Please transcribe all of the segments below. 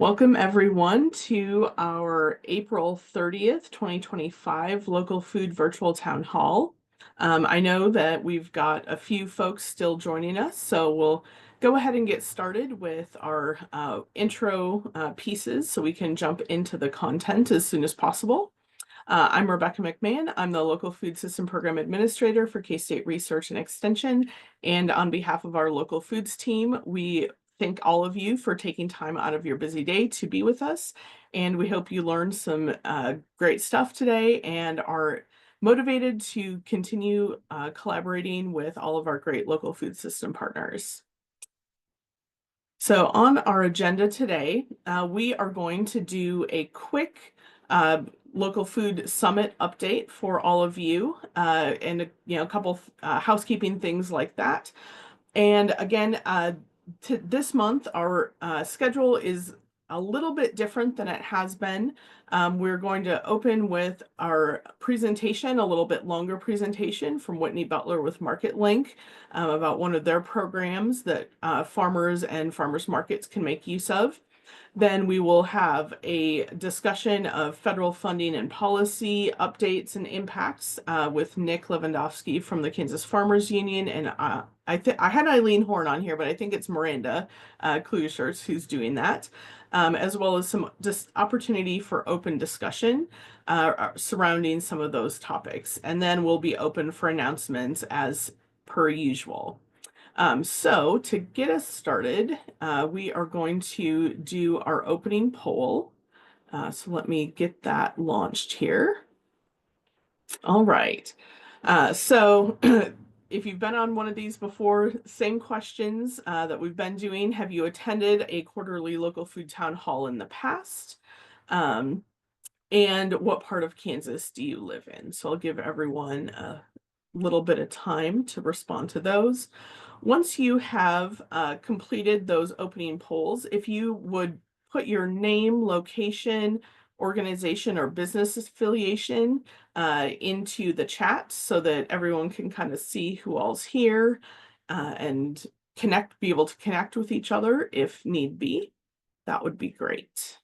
Welcome everyone to our April 30th, 2025 Local Food Virtual Town Hall. I know that we've got a few folks still joining us, so we'll go ahead and get started with our intro pieces so we can jump into the content as soon as possible. I'm Rebecca McMahon. I'm the Local Food System Program Administrator for K-State Research and Extension. And on behalf of our local foods team, we thank all of you for taking time out of your busy day to be with us. And we hope you learned some great stuff today and are motivated to continue collaborating with all of our great local food system partners. So on our agenda today, we are going to do a quick local food summit update for all of you and a couple housekeeping things like that. And again, this month our schedule is a little bit different than it has been. We're going to open with our presentation, a little bit longer presentation from Whitney Butler with Market Link about one of their programs that farmers and farmers markets can make use of. Then we will have a discussion of federal funding and policy updates and impacts with Nick Lewandowski from the Kansas Farmers Union. And I had Eileen Horn on here, but I think it's Miranda Klugershirts who's doing that, as well as some just opportunity for open discussion surrounding some of those topics. And then we'll be open for announcements as per usual. So to get us started, we are going to do our opening poll. So let me get that launched here. All right. So if you've been on one of these before, same questions that we've been doing. Have you attended a quarterly local food town hall in the past? And what part of Kansas do you live in? So I'll give everyone a little bit of time to respond to those. Once you have completed those opening polls, if you would put your name, location, organization, or business affiliation into the chat so that everyone can kind of see who all's here and be able to connect with each other if need be, that would be great.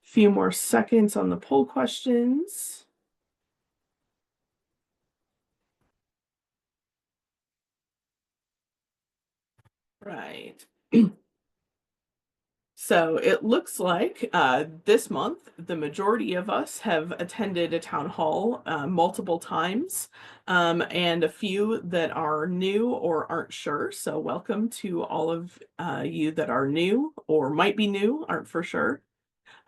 Few more seconds on the poll questions. Right. So it looks like this month, the majority of us have attended a town hall multiple times, and a few that are new or aren't sure. So welcome to all of you that are new or might be new, aren't for sure.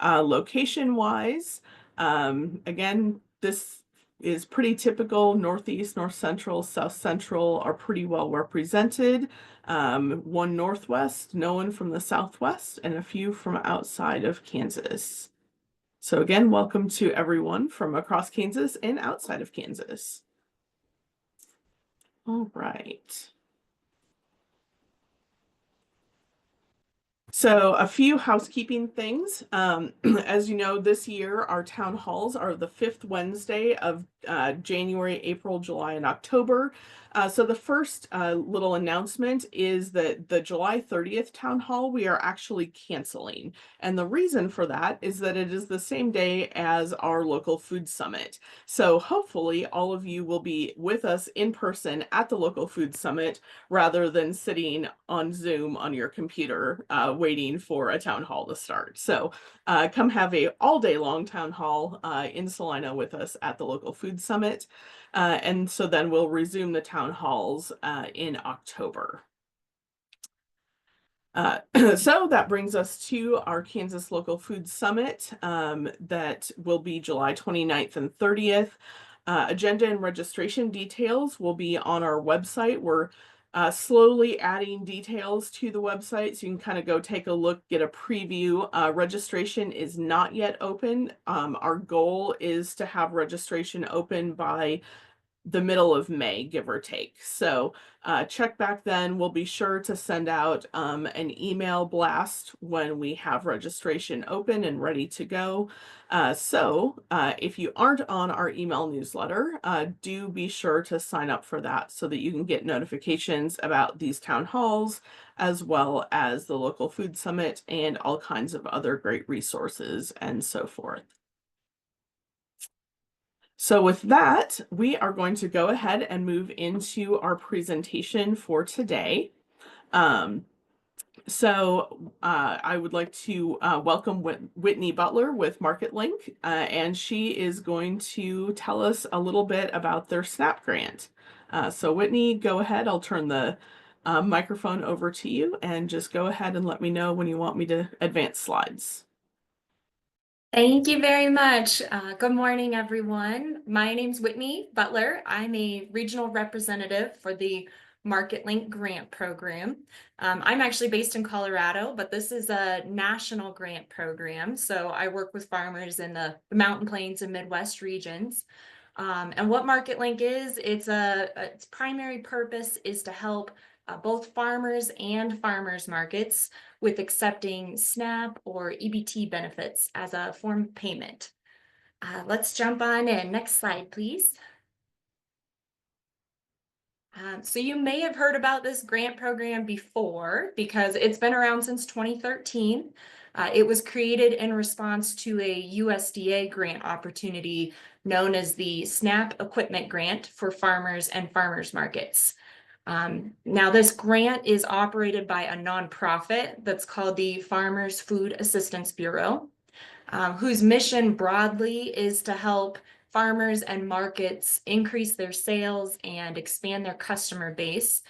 Location-wise, again, this is pretty typical. Northeast, North Central, South Central are pretty well represented. One Northwest, no one from the Southwest, and a few from outside of Kansas. So again, welcome to everyone from across Kansas and outside of Kansas. All right. So a few housekeeping things. As you know, this year our town halls are the 5th Wednesday of January, April, July, and October. So the first little announcement is that the July 30th town hall we are actually canceling. And the reason for that is that it is the same day as our local food summit. So hopefully all of you will be with us in person at the local food summit rather than sitting on Zoom on your computer waiting for a town hall to start. So come have a all day long town hall in Salina with us at the local food summit. And so then we'll resume the town halls in October. So that brings us to our Kansas Local Food Summit that will be July 29th and 30th. Agenda and registration details will be on our website. We're slowly adding details to the website so you can kind of go take a look, get a preview. Registration is not yet open. Our goal is to have registration open by the middle of May, give or take. So check back then. We'll be sure to send out an email blast when we have registration open and ready to go. So if you aren't on our email newsletter, do be sure to sign up for that so that you can get notifications about these town halls, as well as the local food summit and all kinds of other great resources and so forth. So with that, we are going to go ahead and move into our presentation for today. I would like to welcome Whitney Butler with MarketLink, and she is going to tell us a little bit about their SNAP grant. So Whitney, go ahead. I'll turn the microphone over to you, and just go ahead and let me know when you want me to advance slides. Thank you very much. Good morning, everyone. My name's Whitney Butler. I'm a regional representative for the MarketLink grant program. I'm actually based in Colorado, but this is a national grant program. So I work with farmers in the Mountain Plains and Midwest regions. And what MarketLink is, its primary purpose is to help both farmers and farmers markets with accepting SNAP or EBT benefits as a form of payment. Let's jump on in. Next slide, please. So you may have heard about this grant program before because it's been around since 2013. It was created in response to a USDA grant opportunity known as the SNAP Equipment Grant for farmers and farmers markets. Now this grant is operated by a nonprofit that's called the Farmers Food Assistance Bureau, whose mission broadly is to help farmers and markets increase their sales and expand their customer base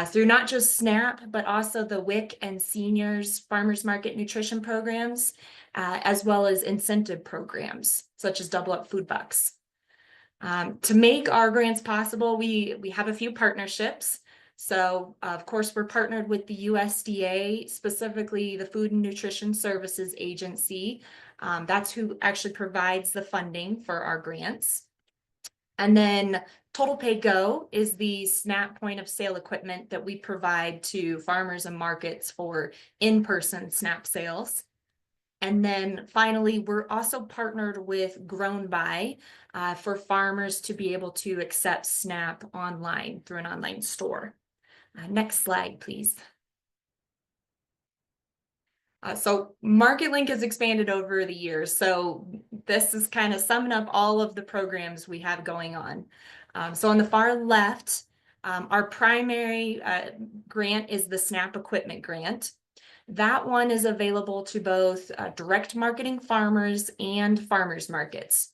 through not just SNAP, but also the WIC and seniors farmers market nutrition programs, as well as incentive programs, such as Double Up Food Bucks. To make our grants possible, we have a few partnerships. So, of course, we're partnered with the USDA, specifically the Food and Nutrition Services Agency. That's who actually provides the funding for our grants. And then Total Pay Go is the SNAP point of sale equipment that we provide to farmers and markets for in-person SNAP sales. And then finally, we're also partnered with Grown By for farmers to be able to accept SNAP online through an online store. Next slide, please. So MarketLink has expanded over the years. So this is kind of summing up all of the programs we have going on. So on the far left, our primary grant is the SNAP Equipment Grant. That one is available to both direct marketing farmers and farmers markets.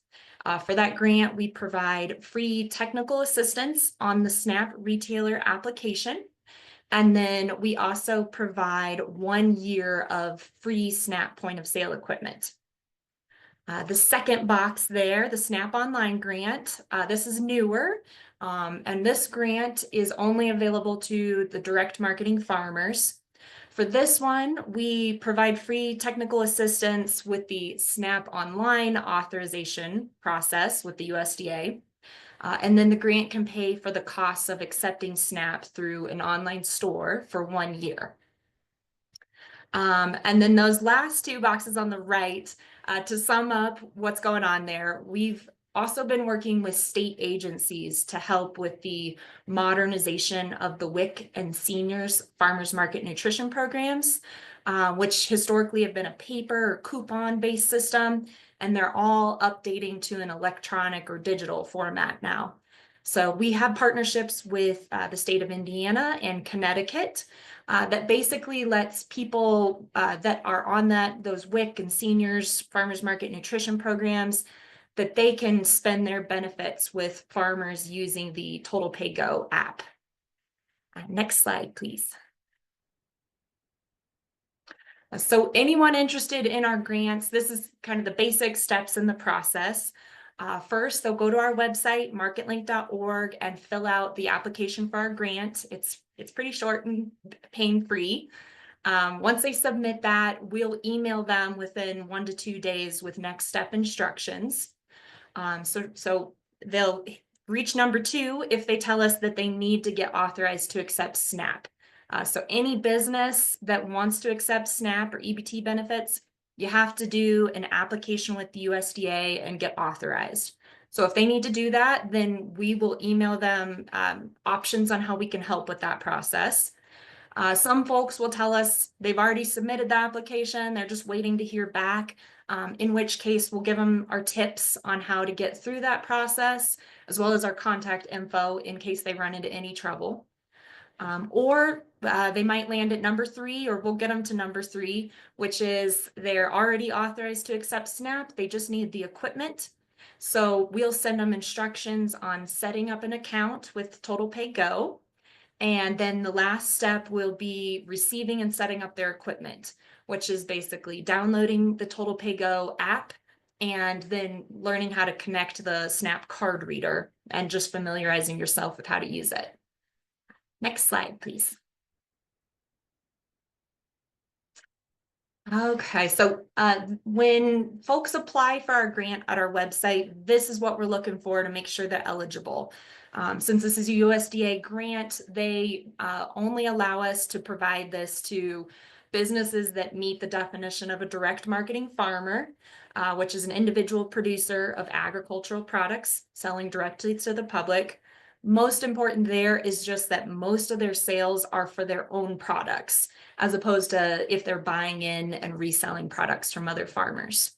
For that grant, we provide free technical assistance on the SNAP retailer application. And then we also provide 1 year of free SNAP point of sale equipment. The second box there, the SNAP Online grant, this is newer. And this grant is only available to the direct marketing farmers. For this one, we provide free technical assistance with the SNAP Online authorization process with the USDA. And then the grant can pay for the costs of accepting SNAP through an online store for 1 year. And then those last two boxes on the right, to sum up what's going on there, we've also been working with state agencies to help with the modernization of the WIC and seniors farmers market nutrition programs, which historically have been a paper or coupon-based system, and they're all updating to an electronic or digital format now. So we have partnerships with the state of Indiana and Connecticut that basically lets people that are on those WIC and seniors farmers market nutrition programs that they can spend their benefits with farmers using the Total Pay Go app. Next slide, please. So anyone interested in our grants, this is kind of the basic steps in the process. First, they'll go to our website, marketlink.org, and fill out the application for our grant. It's pretty short and pain-free. Once they submit that, we'll email them within 1 to 2 days with next step instructions. So they'll reach number 2 if they tell us that they need to get authorized to accept SNAP. So any business that wants to accept SNAP or EBT benefits, you have to do an application with the USDA and get authorized. So if they need to do that, then we will email them options on how we can help with that process. Some folks will tell us they've already submitted the application, they're just waiting to hear back, in which case we'll give them our tips on how to get through that process, as well as our contact info in case they run into any trouble. Or they might land at number 3, or we'll get them to number 3, which is they're already authorized to accept SNAP, they just need the equipment. So we'll send them instructions on setting up an account with Total Pay Go. And then the last step will be receiving and setting up their equipment, which is basically downloading the Total Pay Go app and then learning how to connect the SNAP card reader and just familiarizing yourself with how to use it. Next slide, please. Okay, so when folks apply for our grant at our website, this is what we're looking for to make sure they're eligible. Since this is a USDA grant, they only allow us to provide this to businesses that meet the definition of a direct marketing farmer, which is an individual producer of agricultural products selling directly to the public. Most important there is just that most of their sales are for their own products, as opposed to if they're buying in and reselling products from other farmers.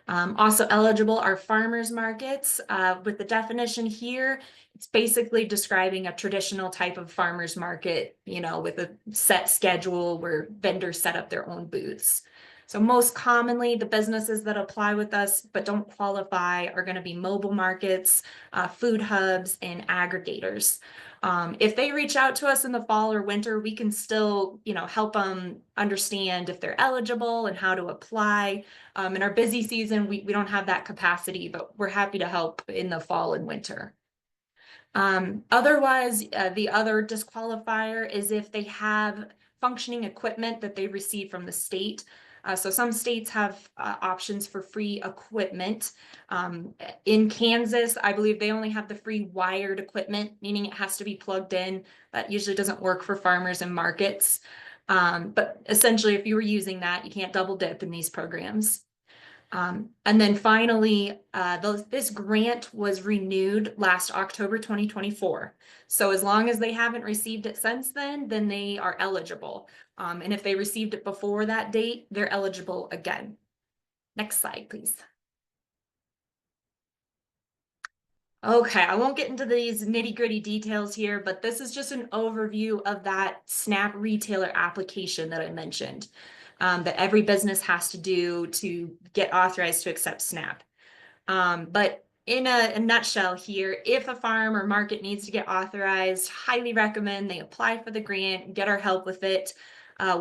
Also eligible are farmers markets. With the definition here, it's basically describing a traditional type of farmers market, you know, with a set schedule where vendors set up their own booths. So most commonly, the businesses that apply with us but don't qualify are going to be mobile markets, food hubs, and aggregators. If they reach out to us in the fall or winter, we can still, you know, help them understand if they're eligible and how to apply. In our busy season, we don't have that capacity, but we're happy to help in the fall and winter. Otherwise, the other disqualifier is if they have functioning equipment that they receive from the state. So some states have options for free equipment. In Kansas, I believe they only have the free wired equipment, meaning it has to be plugged in. That usually doesn't work for farmers and markets. But essentially, if you were using that, you can't double dip in these programs. And then finally, this grant was renewed last October 2024. So as long as they haven't received it since then they are eligible. And if they received it before that date, they're eligible again. Next slide, please. Okay, I won't get into these nitty-gritty details here, but this is just an overview of that SNAP retailer application that I mentioned. That every business has to do to get authorized to accept SNAP. But in a nutshell here, if a farm or market needs to get authorized, highly recommend they apply for the grant, get our help with it.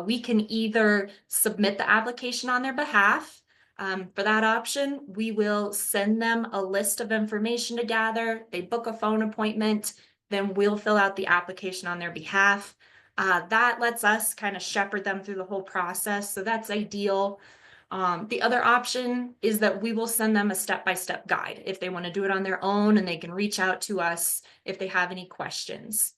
We can either submit the application on their behalf. For that option, we will send them a list of information to gather. They book a phone appointment, then we'll fill out the application on their behalf. That lets us kind of shepherd them through the whole process. So that's ideal. The other option is that we will send them a step-by-step guide if they want to do it on their own, and they can reach out to us if they have any questions.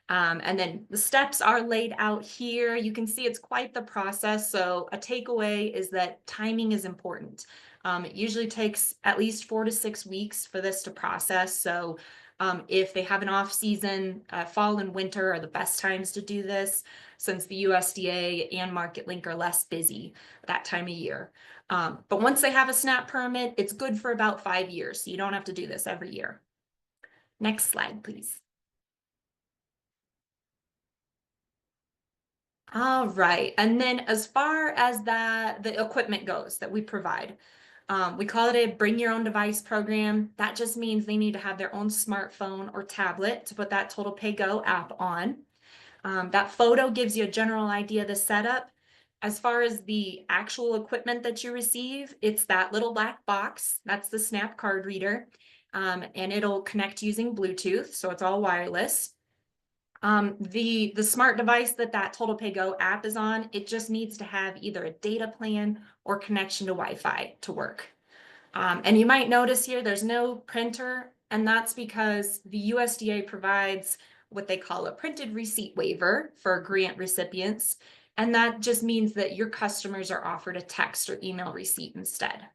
And then the steps are laid out here. You can see it's quite the process. So a takeaway is that timing is important. It usually takes at least 4 to 6 weeks for this to process. So if they have an off season, fall and winter are the best times to do this, since the USDA and MarketLink are less busy that time of year. But once they have a SNAP permit, it's good for about 5 years. So you don't have to do this every year. Next slide, please. All right, and then as far as the equipment goes that we provide, we call it a bring your own device program. That just means they need to have their own smartphone or tablet to put that Total Pay Go app on. That photo gives you a general idea of the setup. As far as the actual equipment that you receive, it's that little black box. That's the SNAP card reader, and it'll connect using Bluetooth, so it's all wireless. The smart device that Total Pay Go app is on, it just needs to have either a data plan or connection to Wi-Fi to work. And you might notice here, there's no printer and that's because the USDA provides what they call a printed receipt waiver for grant recipients. And that just means that your customers are offered a text or email receipt instead.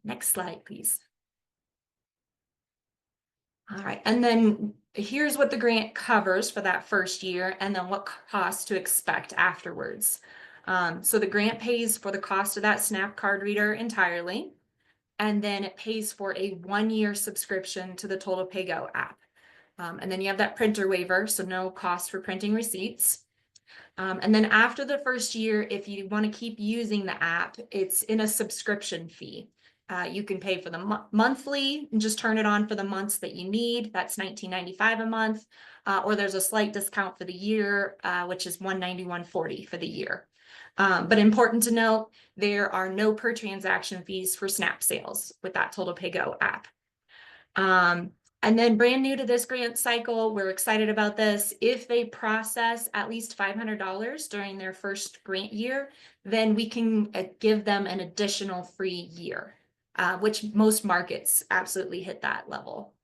Next slide, please. All right, and then here's what the grant covers for that first year, and then what costs to expect afterwards. So the grant pays for the cost of that SNAP card reader entirely, and then it pays for a 1-year subscription to the Total Pay Go app. And then you have that printer waiver, so no cost for printing receipts. And then after the first year, if you want to keep using the app, it's in a subscription fee. You can pay for the monthly and just turn it on for the months that you need. That's $19.95 a month, or there's a slight discount for the year, which is $191.40 for the year. But important to note, there are no per transaction fees for SNAP sales with that Total Pay Go app. And then brand new to this grant cycle, we're excited about this. If they process at least $500 during their first grant year, then we can give them an additional free year, which most markets absolutely hit that level.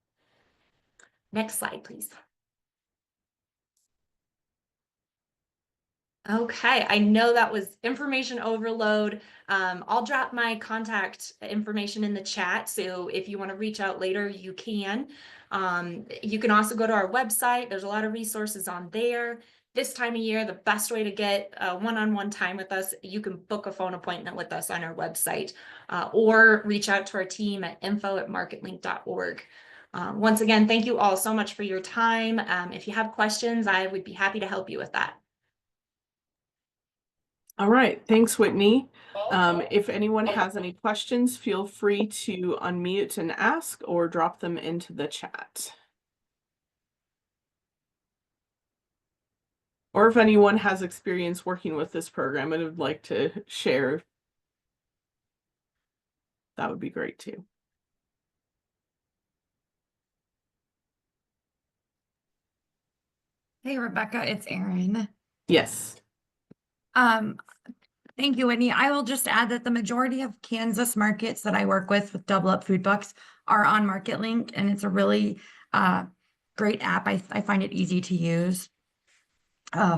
Next slide, please. Okay, I know that was information overload. I'll drop my contact information in the chat, so if you want to reach out later, you can. You can also go to our website. There's a lot of resources on there. This time of year, the best way to get one-on-one time with us, you can book a phone appointment with us on our website, or reach out to our team at info@marketlink.org. Once again, thank you all so much for your time. If you have questions, I would be happy to help you with that. All right, thanks, Whitney. If anyone has any questions, feel free to unmute and ask or drop them into the chat. Or if anyone has experience working with this program and would like to share, that would be great too. Hey, Rebecca, it's Erin. Yes. Thank you, Whitney. I will just add that the majority of Kansas markets that I work with Double Up Food Bucks are on MarketLink, and it's a really great app. I find it easy to use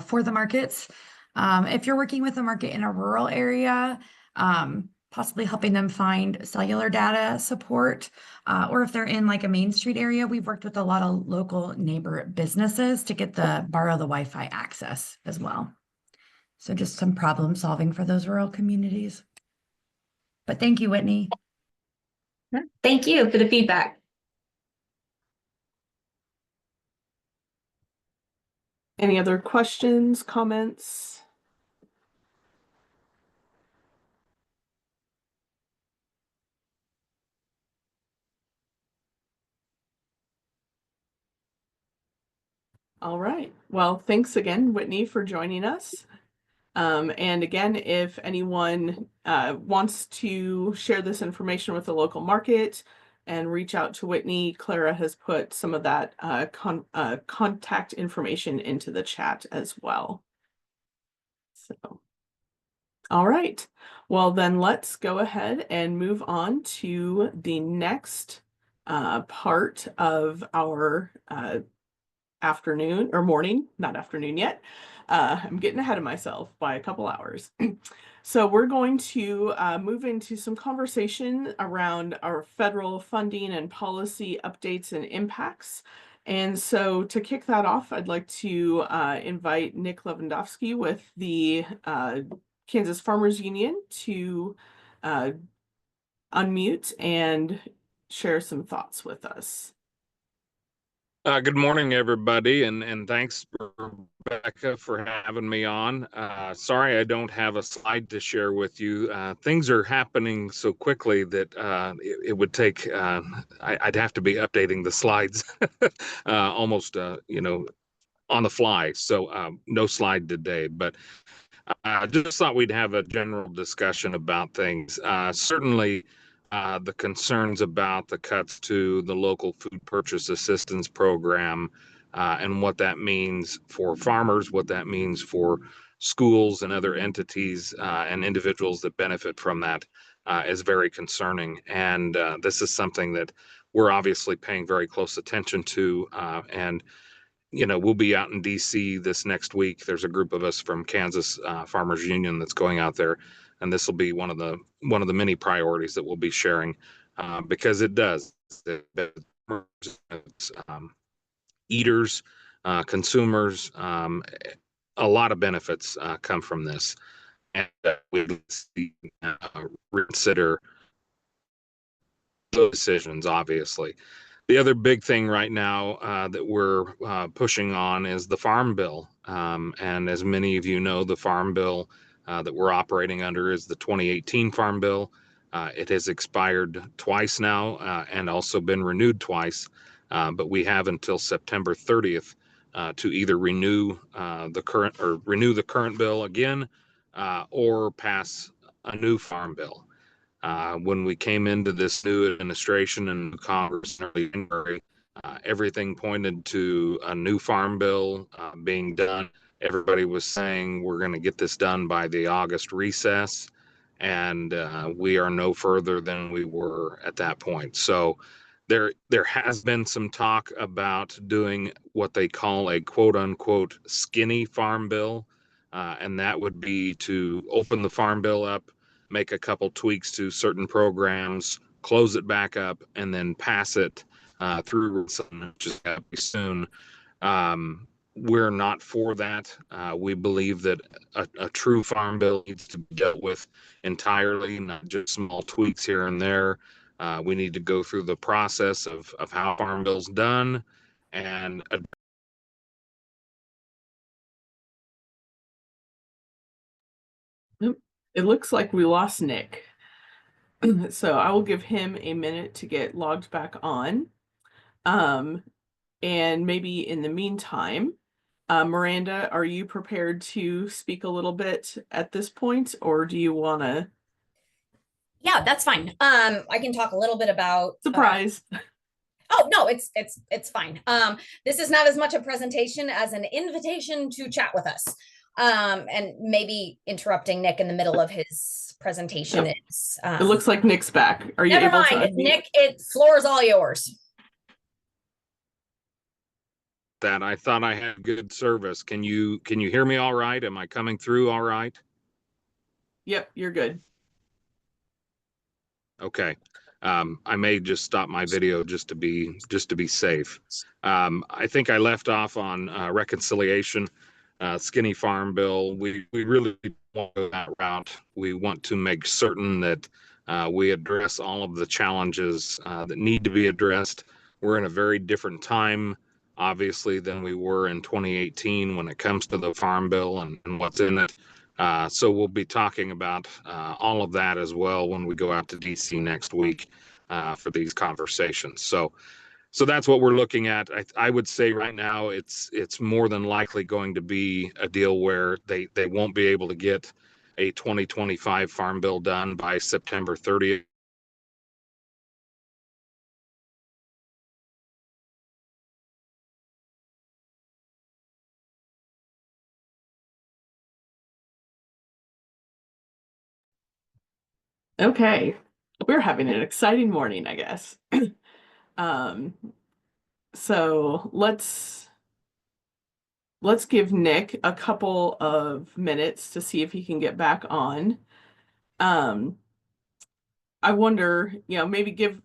for the markets. If you're working with a market in a rural area, possibly helping them find cellular data support, or if they're in like a Main Street area, we've worked with a lot of local neighbor businesses to get borrow the Wi-Fi access as well. So just some problem solving for those rural communities. But thank you, Whitney. Thank you for the feedback. Any other questions, comments? All right. Well, thanks again, Whitney, for joining us. And again, if anyone wants to share this information with the local market and reach out to Whitney, Clara has put some of that contact information into the chat as well. So, all right. Well, then let's go ahead and move on to the next part of our afternoon or morning, not afternoon yet. I'm getting ahead of myself by a couple hours. So we're going to move into some conversation around our federal funding and policy updates and impacts. And so to kick that off, I'd like to invite Nick Lewandowski with the Kansas Farmers Union to unmute and share some thoughts with us. Good morning, everybody, and thanks, Rebecca, for having me on. Sorry I don't have a slide to share with you. Things are happening so quickly that it would take, I'd have to be updating the slides almost, you know, on the fly. So no slide today, but I just thought we'd have a general discussion about things. Certainly, the concerns about the cuts to the local food purchase assistance program and what that means for farmers, what that means for schools and other entities and individuals that benefit from that is very concerning. And this is something that we're obviously paying very close attention to. And we'll be out in DC this next week. There's a group of us from Kansas Farmers Union that's going out there, and this will be one of the many priorities that we'll be sharing, because it does. Eaters, consumers, a lot of benefits come from this, and we reconsider those decisions, obviously. The other big thing right now that we're pushing on is the Farm Bill. And as many of you know, the Farm Bill that we're operating under is the 2018 Farm Bill. It has expired twice now and also been renewed twice. But we have until September 30th to either renew the current bill again or pass a new Farm Bill. When we came into this new administration and Congress in early January, everything pointed to a new Farm Bill being done. Everybody was saying we're going to get this done by the August recess, and we are no further than we were at that point. So there has been some talk about doing what they call a quote unquote skinny Farm Bill, and that would be to open the Farm Bill up, make a couple tweaks to certain programs, close it back up, and then pass it through, which is going to be soon. We're not for that. We believe that a true Farm Bill needs to be dealt with entirely, not just small tweaks here and there. We need to go through the process of how Farm Bill's done and It looks like we lost Nick. So I will give him a minute to get logged back on. And maybe in the meantime, Miranda, are you prepared to speak a little bit at this point, or do you want to? Yeah, that's fine. I can talk a little bit about Surprise. Oh no, it's fine. This is not as much a presentation as an invitation to chat with us. And maybe interrupting Nick in the middle of his presentation is It looks like Nick's back. Are you never able mind, to Nick, floor is all yours. that I thought I had good service. Can you hear me all right? Am I coming through all right? Yep, you're good. Okay. I may just stop my video just to be safe. I think I left off on reconciliation, skinny Farm Bill. We really want to go that route. We want to make certain that we address all of the challenges that need to be addressed. We're in a very different time, obviously, than we were in 2018 when it comes to the Farm Bill and what's in it. So we'll be talking about all of that as well when we go out to DC next week for these conversations. So that's what we're looking at. I would say right now it's more than likely going to be a deal where they won't be able to get a 2025 Farm Bill done by September 30th. Okay, we're having an exciting morning, I guess. So let's give Nick a couple of minutes to see if he can get back on. I wonder, maybe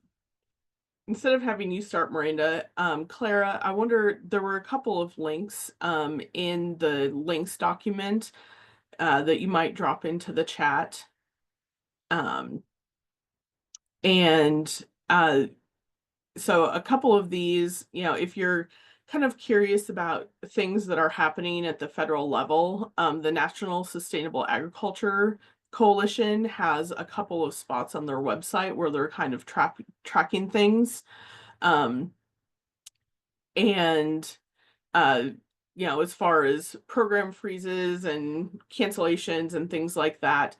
instead of having you start, Miranda, Clara, I wonder, there were a couple of links in the links document that you might drop into the chat. So a couple of these, if you're kind of curious about things that are happening at the federal level, the National Sustainable Agriculture Coalition has a couple of spots on their website where they're kind of tracking things. As far as program freezes and cancellations and things like that.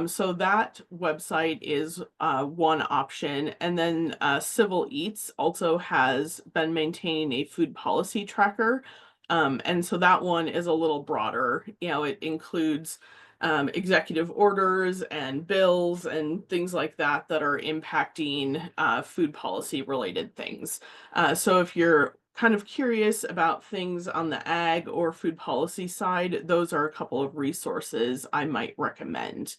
So that website is one option. And then Civil Eats also has been maintaining a food policy tracker. And so that one is a little broader. It includes executive orders and bills and things like that that are impacting food policy related things. So if you're kind of curious about things on the ag or food policy side, those are a couple of resources I might recommend.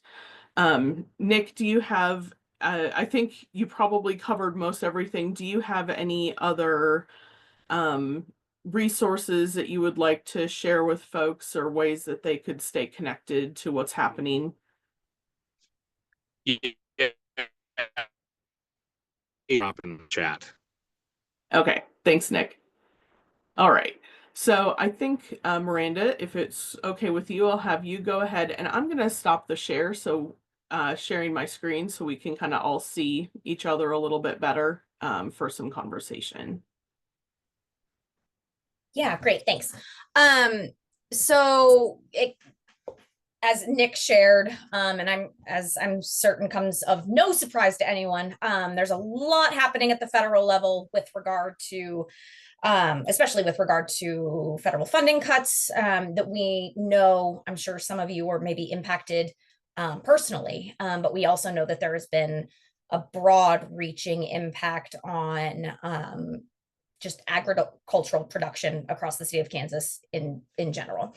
Nick, do you have, I think you probably covered most everything. Do you have any other resources that you would like to share with folks or ways that they could stay connected to what's happening? Yeah. Drop in the chat. Okay, thanks, Nick. All right. So I think, Miranda, if it's okay with you, I'll have you go ahead and I'm going to stop the share. So sharing my screen so we can kind of all see each other a little bit better for some conversation. Yeah, great, thanks. So as Nick shared, and I'm certain comes of no surprise to anyone, there's a lot happening at the federal level with regard to, especially with regard to federal funding cuts that we know, I'm sure some of you are maybe impacted personally, but we also know that there has been a broad reaching impact on just agricultural production across the state of Kansas in general.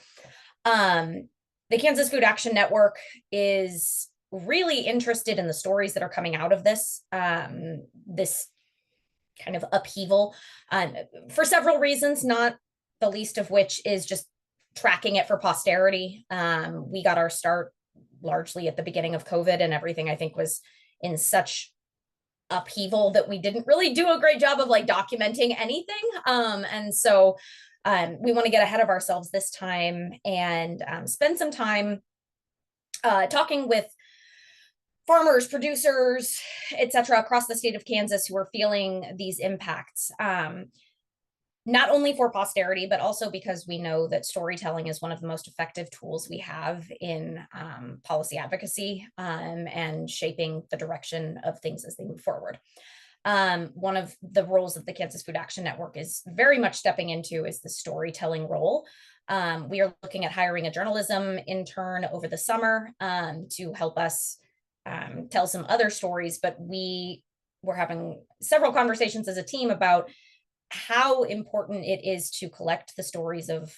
The Kansas Food Action Network is really interested in the stories that are coming out of this this kind of upheaval for several reasons, not the least of which is just tracking it for posterity. We got our start largely at the beginning of COVID, and everything I think was in such upheaval that we didn't really do a great job of like documenting anything. And so we want to get ahead of ourselves this time and spend some time talking with farmers, producers, etc., across the state of Kansas who are feeling these impacts. Not only for posterity, but also because we know that storytelling is one of the most effective tools we have in policy advocacy and shaping the direction of things as they move forward. One of the roles that the Kansas Food Action Network is very much stepping into is the storytelling role. We are looking at hiring a journalism intern over the summer to help us tell some other stories, but we're having several conversations as a team about how important it is to collect the stories of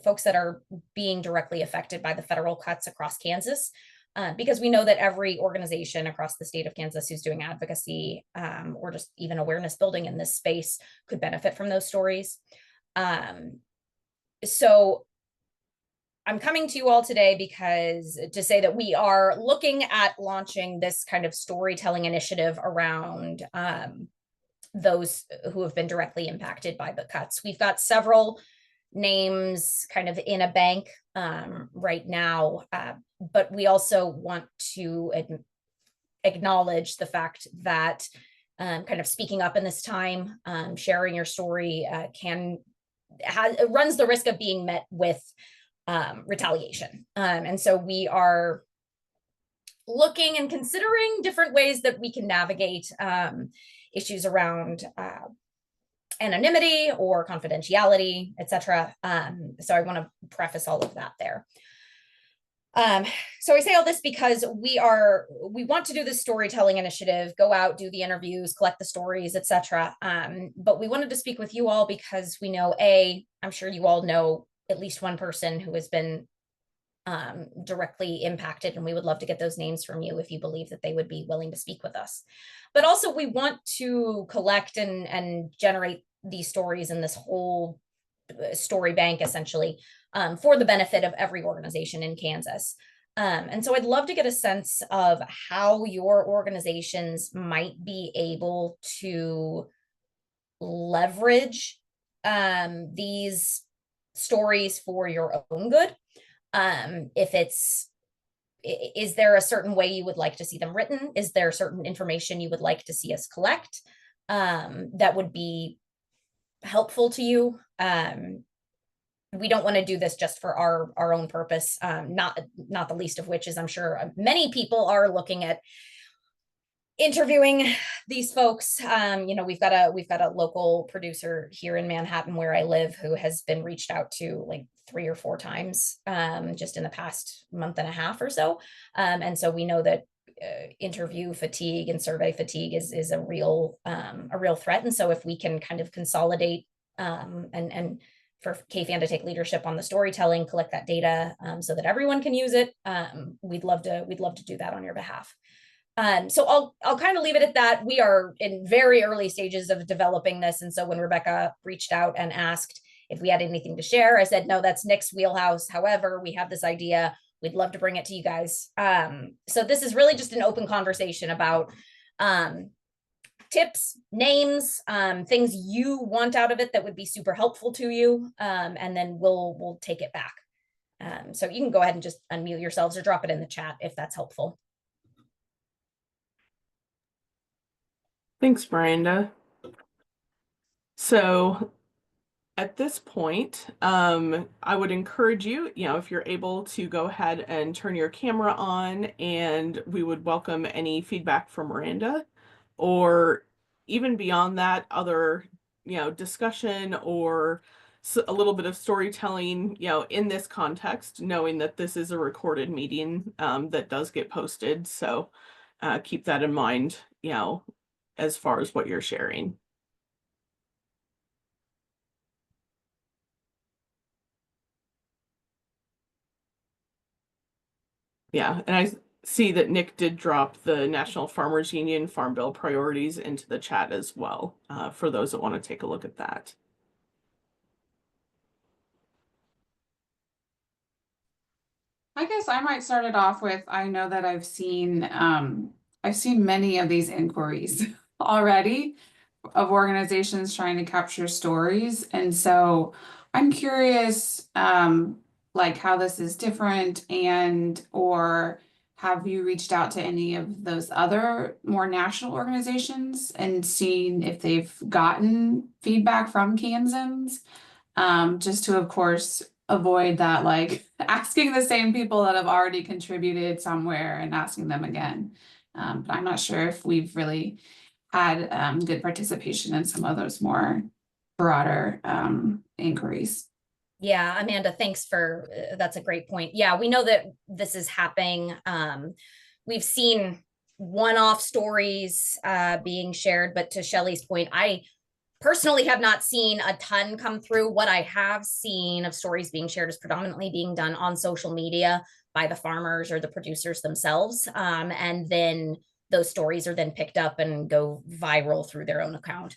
folks that are being directly affected by the federal cuts across Kansas, because we know that every organization across the state of Kansas who's doing advocacy or just even awareness building in this space could benefit from those stories. So I'm coming to you all today because to say that we are looking at launching this kind of storytelling initiative around those who have been directly impacted by the cuts. We've got several names kind of in a bank right now, but we also want to acknowledge the fact that kind of speaking up in this time, sharing your story runs the risk of being met with retaliation. And so we are looking and considering different ways that we can navigate issues around anonymity or confidentiality, etc. So I want to preface all of that there. So I say all this because we want to do this storytelling initiative, go out, do the interviews, collect the stories, etc. But we wanted to speak with you all because we know, I'm sure you all know at least one person who has been directly impacted, and we would love to get those names from you if you believe that they would be willing to speak with us. But also we want to collect and generate these stories in this whole story bank essentially for the benefit of every organization in Kansas. And so I'd love to get a sense of how your organizations might be able to leverage these stories for your own good. Is there a certain way you would like to see them written? Is there certain information you would like to see us collect that would be helpful to you? We don't want to do this just for our own purpose, not the least of which is I'm sure many people are looking at interviewing these folks. We've got a local producer here in Manhattan where I live who has been reached out to like 3 or 4 times just in the past month and a half or so. And so we know that interview fatigue and survey fatigue is a real threat. And so if we can kind of consolidate and for KFAN to take leadership on the storytelling, collect that data so that everyone can use it, we'd love to do that on your behalf. So I'll kind of leave it at that. We are in very early stages of developing this. And so when Rebecca reached out and asked if we had anything to share, I said, no, that's Nick's wheelhouse. However, we have this idea. We'd love to bring it to you guys. So this is really just an open conversation about tips, names, things you want out of it that would be super helpful to you. And then we'll take it back. So you can go ahead and just unmute yourselves or drop it in the chat if that's helpful. Thanks, Miranda. So at this point, I would encourage you, if you're able to go ahead and turn your camera on, and we would welcome any feedback from Miranda, or even beyond that, other, discussion or a little bit of storytelling, in this context, knowing that this is a recorded meeting that does get posted. So keep that in mind, as far as what you're sharing. Yeah, and I see that Nick did drop the National Farmers Union Farm Bill priorities into the chat as well, for those that want to take a look at that. I guess I might start it off with, I know that I've seen many of these inquiries already of organizations trying to capture stories. And so I'm curious, like how this is different, and or have you reached out to any of those other more national organizations and seen if they've gotten feedback from Kansans? Just to, of course, avoid that, like asking the same people that have already contributed somewhere and asking them again. But I'm not sure if we've really had good participation in some of those more broader inquiries. Yeah, Amanda, thanks for, that's a great point. Yeah, we know that this is happening. We've seen one-off stories being shared, but to Shelley's point, I personally have not seen a ton come through. What I have seen of stories being shared is predominantly being done on social media by the farmers or the producers themselves. And then those stories are then picked up and go viral through their own account.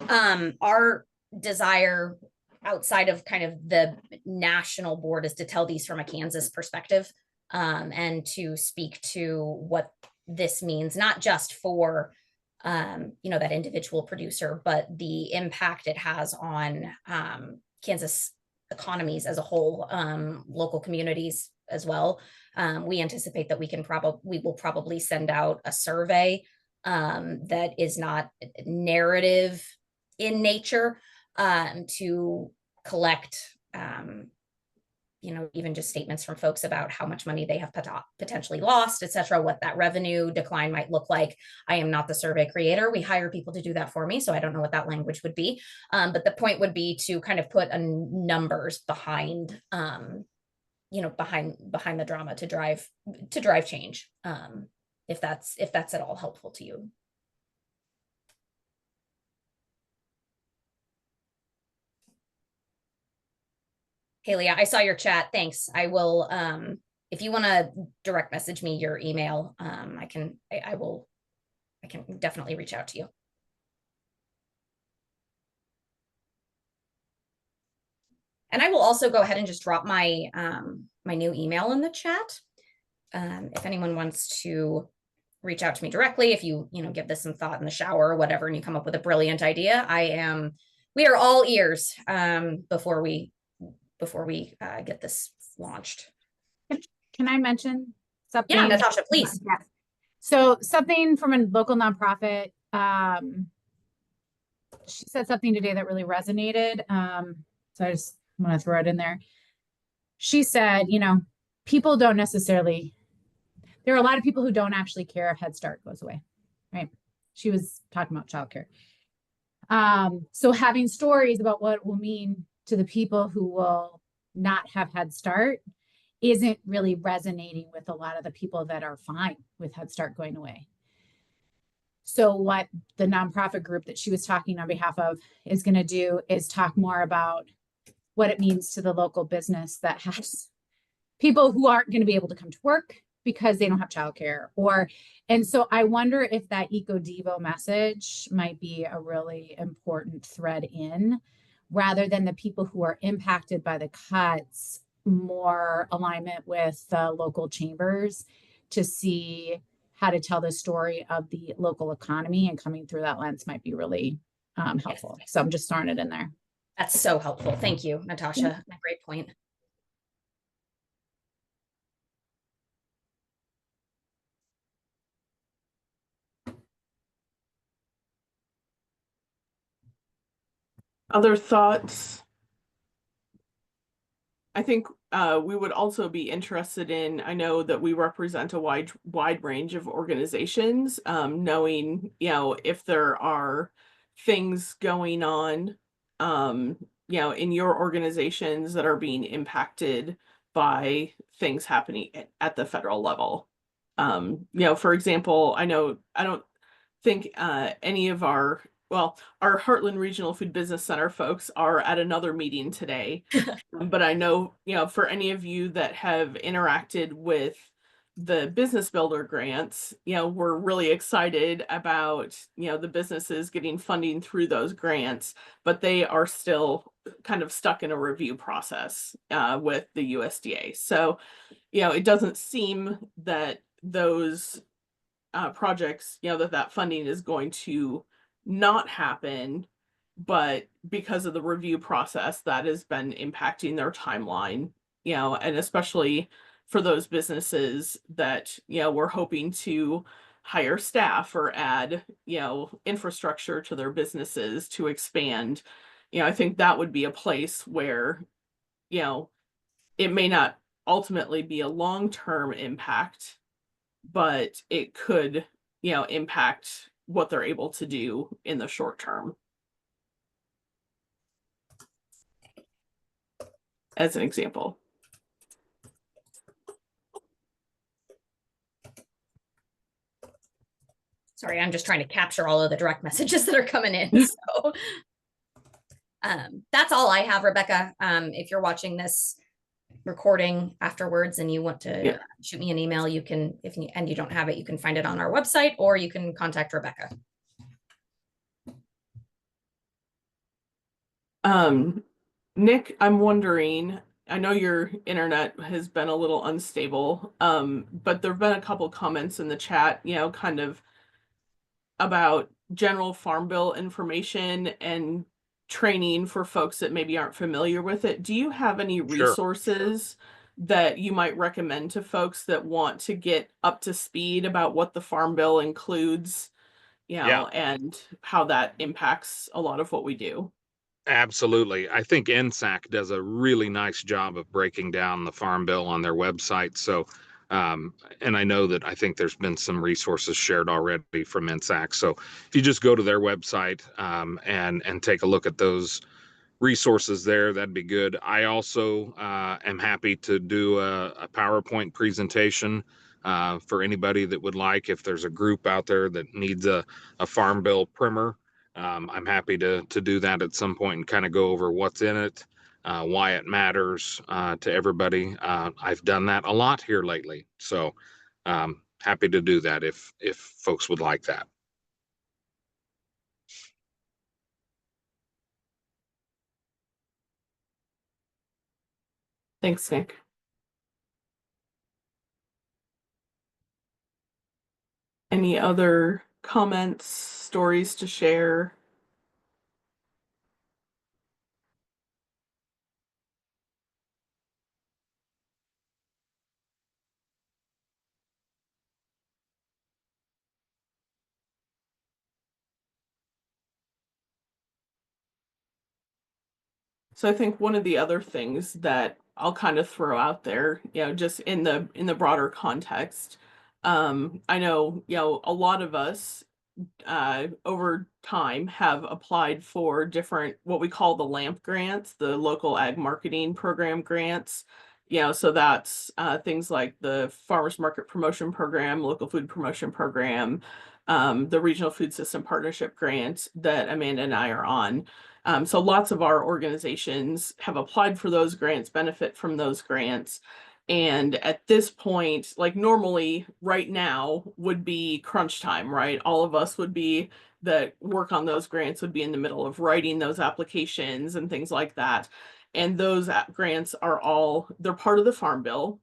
Our desire outside of kind of the national board is to tell these from a Kansas perspective, and to speak to what this means, not just for that individual producer, but the impact it has on Kansas economies as a whole, local communities as well. We anticipate that we will probably send out a survey that is not narrative in nature, to collect even just statements from folks about how much money they have potentially lost, et cetera, what that revenue decline might look like. I am not the survey creator. We hire people to do that for me, so I don't know what that language would be. But the point would be to kind of put numbers behind, behind the drama to drive change, if that's at all helpful to you. Haley, I saw your chat. Thanks. I will, if you want to direct message me your email, I can definitely reach out to you. And I will also go ahead and just drop my my new email in the chat. If anyone wants to reach out to me directly, if you give this some thought in the shower or whatever, and you come up with a brilliant idea, we are all ears before we get this launched. Can I mention something? Yeah, Natasha, please. Yeah. So something from a local nonprofit, she said something today that really resonated. So I just want to throw it in there. She said, people don't necessarily, there are a lot of people who don't actually care if Head Start goes away, right? She was talking about childcare. So having stories about what it will mean to the people who will not have Head Start isn't really resonating with a lot of the people that are fine with Head Start going away. So what the nonprofit group that she was talking on behalf of is going to do is talk more about what it means to the local business that has people who aren't going to be able to come to work because they don't have childcare, and so I wonder if that Eco Devo message might be a really important thread in, rather than the people who are impacted by the cuts, more alignment with the local chambers to see how to tell the story of the local economy, and coming through that lens might be really helpful. So I'm just throwing it in there. That's so helpful. Thank you, Natasha. A great point. Other thoughts? I think we would also be interested in, I know that we represent a wide range of organizations, knowing, if there are things going on, in your organizations that are being impacted by things happening at the federal level. For example, I don't think any of our Heartland Regional Food Business Center folks are at another meeting today. But I know, for any of you that have interacted with the Business Builder grants, we're really excited about, the businesses getting funding through those grants, but they are still kind of stuck in a review process with the USDA. So, it doesn't seem that those projects, that funding is going to not happen, but because of the review process that has been impacting their timeline, and especially for those businesses that, we're hoping to hire staff or add, infrastructure to their businesses to expand. I think that would be a place where, it may not ultimately be a long-term impact, but it could, impact what they're able to do in the short term. As an example. Sorry, I'm just trying to capture all of the direct messages that are coming in. So that's all I have, Rebecca. If you're watching this recording afterwards and you want to shoot me an email, you can, and you don't have it, you can find it on our website, or you can contact Rebecca. Nick, I'm wondering, I know your internet has been a little unstable, but there've been a couple comments in the chat, kind of about general Farm Bill information and training for folks that maybe aren't familiar with it. Do you have any resources that you might recommend to folks that want to get up to speed about what the Farm Bill includes, and how that impacts a lot of what we do? Absolutely. I think NSAC does a really nice job of breaking down the Farm Bill on their website. So, and I know that I think there's been some resources shared already from NSAC. So if you just go to their website and take a look at those resources there, that'd be good. I also am happy to do a PowerPoint presentation for anybody that would like. If there's a group out there that needs a Farm Bill primer, I'm happy to do that at some point and kind of go over what's in it, why it matters to everybody. I've done that a lot here lately, so happy to do that if folks would like that. Thanks, Nick. Any other comments, stories to share? So I think one of the other things that I'll kind of throw out there, just in the broader context, I know, a lot of us over time have applied for different, what we call the LAMP grants, the local ag marketing program grants. So that's things like the Farmers Market Promotion Program, Local Food Promotion Program, the Regional Food System Partnership Grant that Amanda and I are on. So lots of our organizations have applied for those grants, benefit from those grants. And at this point, like normally right now would be crunch time, right? All of us would be that work on those grants would be in the middle of writing those applications and things like that. And those grants are they're part of the Farm Bill,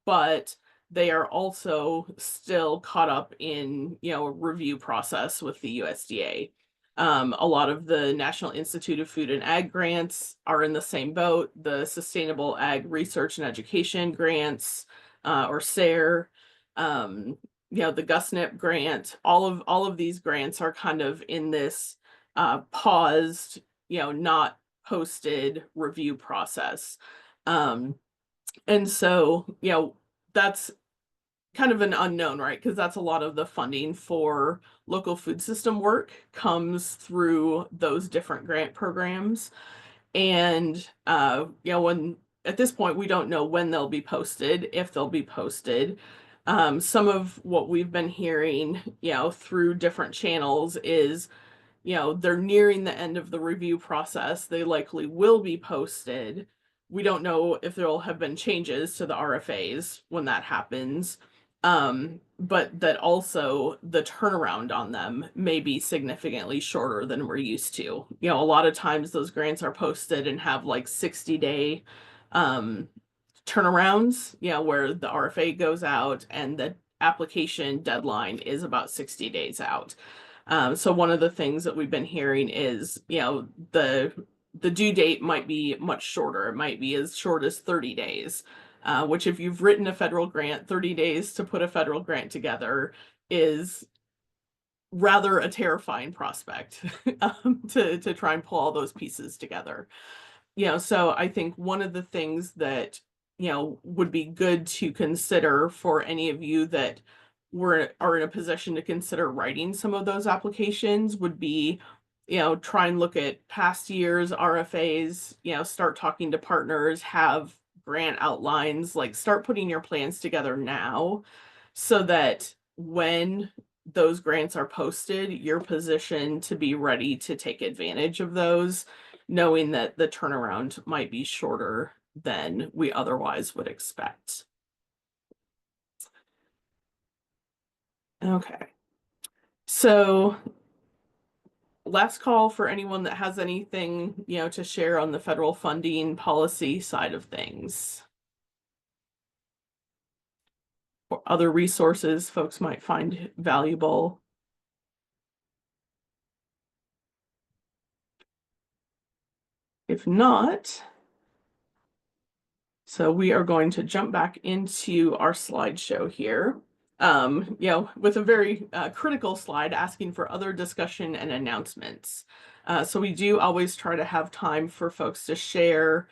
but they are also still caught up in, a review process with the USDA. A lot of the National Institute of Food and Ag grants are in the same boat. The Sustainable Ag Research and Education grants, or SARE, the GusNIP grant, all of these grants are kind of in this paused, not posted review process. And so, that's kind of an unknown, right? Because that's a lot of the funding for local food system work comes through those different grant programs. And, when at this point, we don't know when they'll be posted, if they'll be posted. Some of what we've been hearing, through different channels is, they're nearing the end of the review process. They likely will be posted. We don't know if there'll have been changes to the RFAs when that happens. But that also the turnaround on them may be significantly shorter than we're used to. A lot of times those grants are posted and have like 60-day turnarounds, where the RFA goes out and the application deadline is about 60 days out. So one of the things that we've been hearing is, the due date might be much shorter. It might be as short as 30 days. Which if you've written a federal grant, 30 days to put a federal grant together is rather a terrifying prospect to try and pull all those pieces together. So I think one of the things that, would be good to consider for any of you that are in a position to consider writing some of those applications would be, try and look at past years RFAs, start talking to partners, have grant outlines, like start putting your plans together now so that when those grants are posted, you're positioned to be ready to take advantage of those, knowing that the turnaround might be shorter than we otherwise would expect. Okay. So last call for anyone that has anything, to share on the federal funding policy side of things. Or other resources folks might find valuable. If not, so we are going to jump back into our slideshow here. With a very critical slide asking for other discussion and announcements. So we do always try to have time for folks to share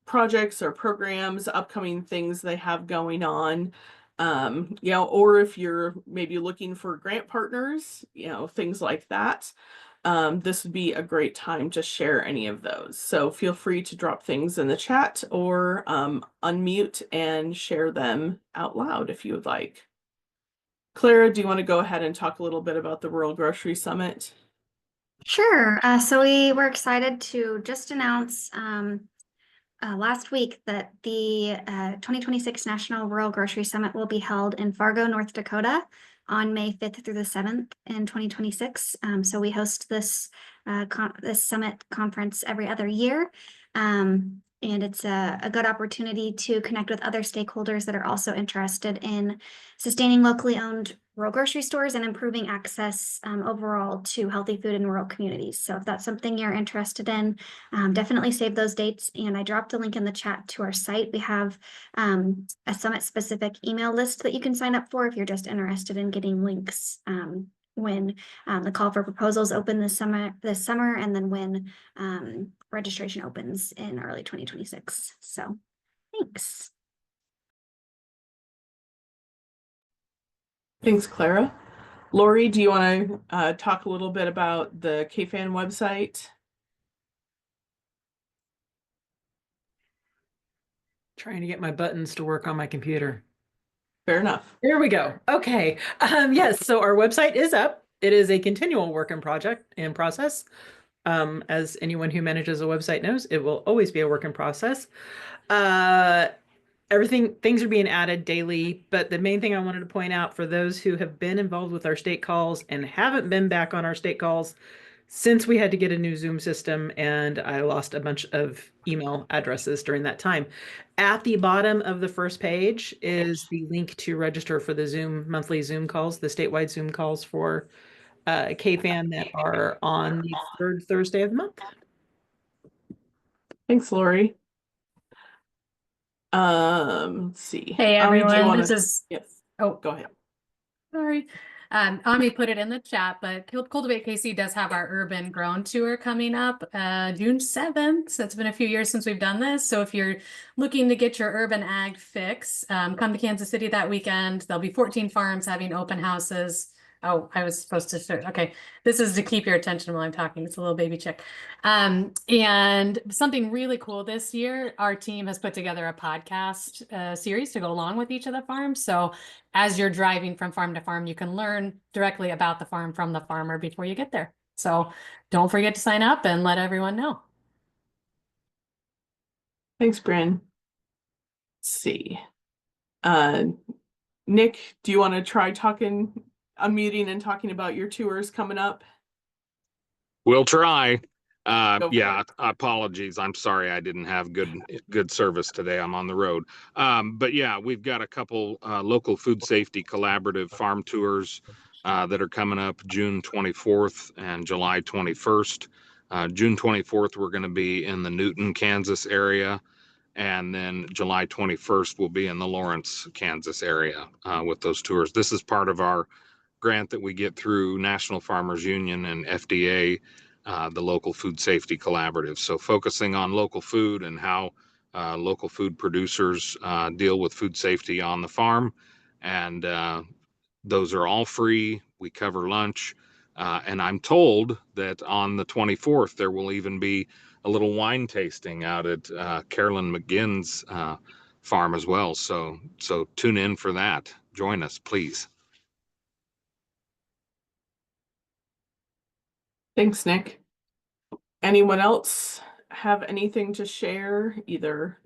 projects or programs, upcoming things they have going on. Or if you're maybe looking for grant partners, things like that. This would be a great time to share any of those. So feel free to drop things in the chat or unmute and share them out loud if you would like. Clara, do you want to go ahead and talk a little bit about the Rural Grocery Summit? Sure. So we were excited to just announce last week that the 2026 National Rural Grocery Summit will be held in Fargo, North Dakota on May 5th through the 7th in 2026. So we host this summit conference every other year. And it's a good opportunity to connect with other stakeholders that are also interested in sustaining locally owned rural grocery stores and improving access overall to healthy food in rural communities. So if that's something you're interested in, definitely save those dates. And I dropped a link in the chat to our site. We have a summit specific email list that you can sign up for if you're just interested in getting links when the call for proposals open this summer, and then when registration opens in early 2026. So thanks. Thanks, Clara. Lori, do you want to talk a little bit about the KFAN website? Trying to get my buttons to work on my computer. Fair enough. There we go. Okay. Yes, so our website is up. It is a continual work in process. As anyone who manages a website knows, it will always be a work in process. Things are being added daily, but the main thing I wanted to point out for those who have been involved with our state calls and haven't been back on our state calls since we had to get a new Zoom system and I lost a bunch of email addresses during that time. At the bottom of the first page is the link to register for the monthly Zoom calls, the statewide Zoom calls for KFAN that are on the third Thursday of the month. Thanks, Lori. Let's see. Hey Ami, do you everyone, wanna- this is, Yes, oh, go ahead. sorry. Ami put it in the chat, but Cultivate KC does have our urban grown tour coming up June 7th. So it's been a few years since we've done this. So if you're looking to get your urban ag fix, come to Kansas City that weekend. There'll be 14 farms having open houses. Oh, I was supposed to start. Okay, this is to keep your attention while I'm talking. It's a little baby chick. And something really cool this year, our team has put together a podcast series to go along with each of the farms. So as you're driving from farm to farm, you can learn directly about the farm from the farmer before you get there. So don't forget to sign up and let everyone know. Thanks, Bryn. Let's see. Nick, do you want to try unmuting and talking about your tours coming up? We'll try. Go for Yeah, it. apologies. I'm sorry I didn't have good service today. I'm on the road. But yeah, we've got a couple local food safety collaborative farm tours that are coming up June 24th and July 21st. June 24th, we're going to be in the Newton, Kansas area. And then July 21st, we'll be in the Lawrence, Kansas area with those tours. This is part of our grant that we get through National Farmers Union and FDA, the Local Food Safety Collaborative. So focusing on local food and how local food producers deal with food safety on the farm. And those are all free. We cover lunch. And I'm told that on the 24th, there will even be a little wine tasting out at Carolyn McGinn's farm as well. So tune in for that. Join us, please. Thanks, Nick. Anyone else have anything to share, either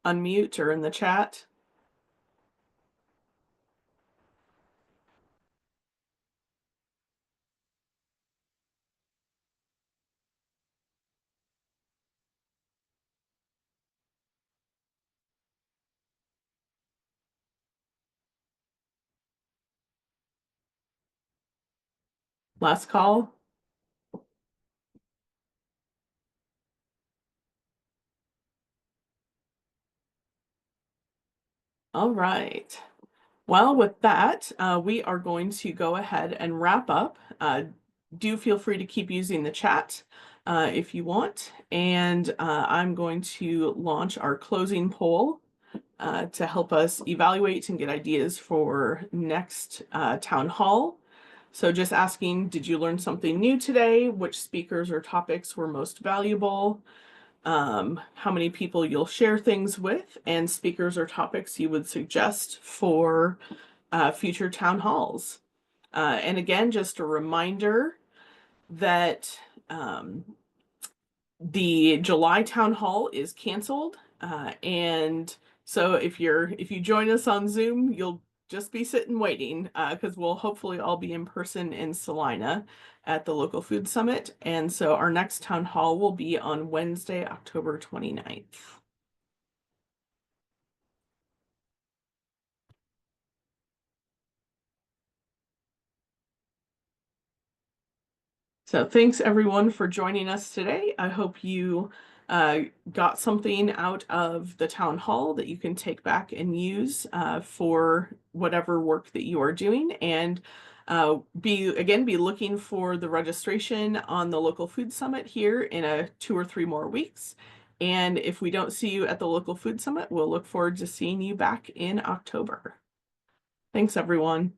unmute or in the chat? Last call. All right. Well, with that, we are going to go ahead and wrap up. Do feel free to keep using the chat if you want. And I'm going to launch our closing poll to help us evaluate and get ideas for next town hall. So just asking, did you learn something new today? Which speakers or topics were most valuable? How many people you'll share things with, and speakers or topics you would suggest for future town halls. And again, just a reminder that the July town hall is canceled. And so if you join us on Zoom, you'll just be sitting waiting because we'll hopefully all be in person in Salina at the Local Food Summit. And so our next town hall will be on Wednesday, October 29th. So thanks everyone for joining us today. I hope you got something out of the town hall that you can take back and use for whatever work that you are doing. And be looking for the registration on the Local Food Summit here in 2 or 3 more weeks. And if we don't see you at the Local Food Summit, we'll look forward to seeing you back in October. Thanks, everyone.